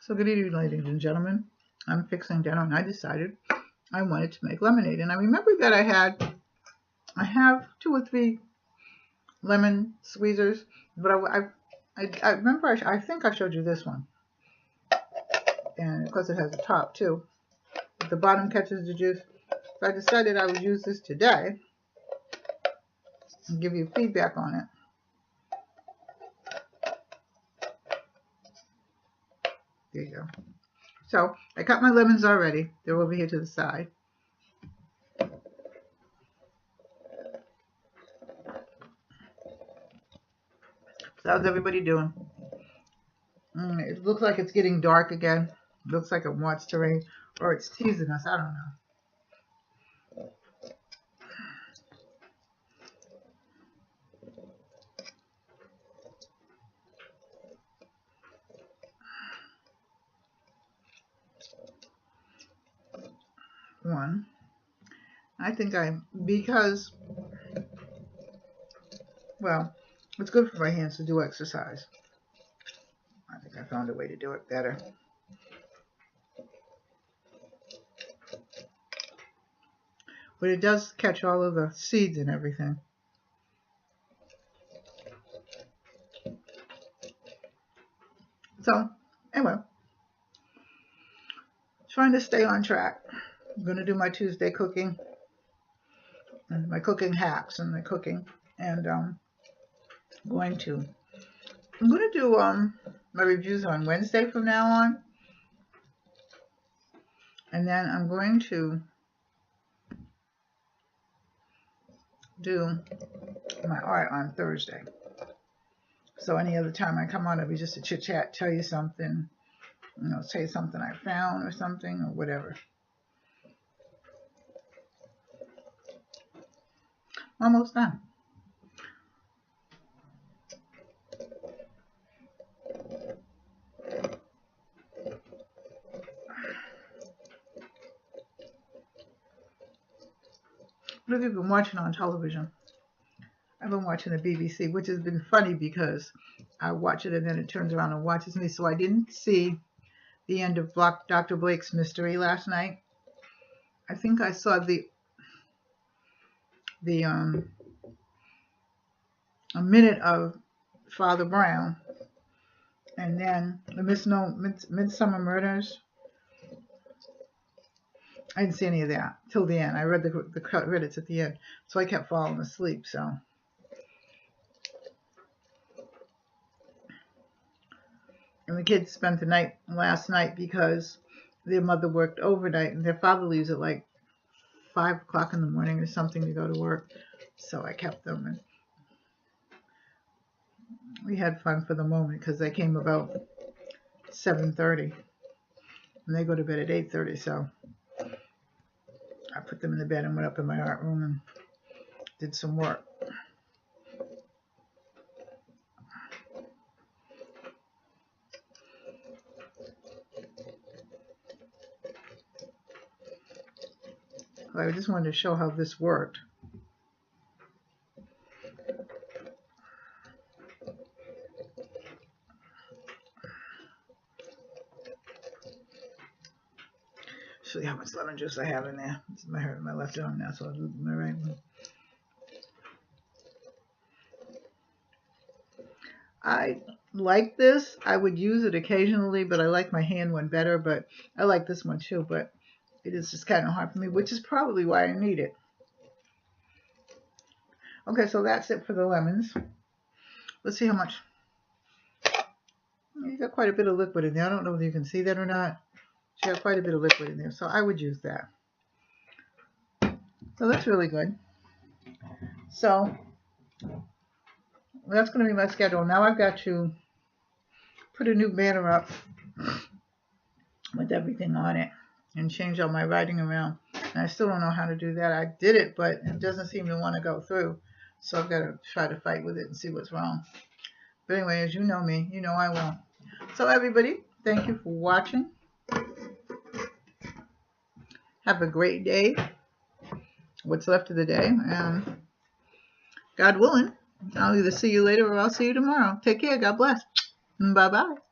So good evening, ladies and gentlemen. I'm fixing dinner, and I decided I wanted to make lemonade. And I remembered that I have 2 or 3 lemon squeezers, but I remember I think I showed you this one, and of course it has a top too. But the bottom catches the juice. So I decided I would use this today and give you feedback on it. There you go. So I cut my lemons already. They're over here to the side. So how's everybody doing? It looks like it's getting dark again. It looks like it wants to rain, or it's teasing us. I don't know. One, I think because, well, it's good for my hands to do exercise. I think I found a way to do it better. But it does catch all of the seeds and everything. So, anyway, trying to stay on track. I'm going to do my Tuesday cooking, and my cooking hacks and my cooking, and I'm going to do my reviews on Wednesday from now on, and then I'm going to do my art on Thursday. So any other time I come on, it'll be just a chit chat, tell you something, say something I found or something or whatever. Almost done. What have you been watching on television? I've been watching the BBC, which has been funny because I watch it and then it turns around and watches me. So I didn't see the end of Dr. Blake's Mystery last night. I think I saw a minute of Father Brown, and then the Midsummer Murders. I didn't see any of that till the end. I read the credits at the end, so I kept falling asleep. So, and the kids spent the night last night because their mother worked overnight, and their father leaves at like 5 o'clock in the morning or something to go to work. So I kept them, and we had fun for the moment because they came about 7:30, and they go to bed at 8:30. So I put them in the bed and went up in my art room and did some work. I just wanted to show how this worked. See how much lemon juice I have in there. It's my left arm now, so I'll do my right one. I like this. I would use it occasionally, but I like my hand one better. But I like this one too, but it is just kind of hard for me, which is probably why I need it. Okay, so that's it for the lemons. Let's see how much. You got quite a bit of liquid in there. I don't know if you can see that or not. You got quite a bit of liquid in there, so I would use that. So that's really good. So that's going to be my schedule. Now I've got to put a new banner up with everything on it and change all my writing around. And I still don't know how to do that. I did it, but it doesn't seem to want to go through. So I've got to try to fight with it and see what's wrong. But anyway, as you know me, you know I won't. So everybody, thank you for watching. Have a great day. What's left of the day. God willing, I'll either see you later or I'll see you tomorrow. Take care. God bless. Bye-bye.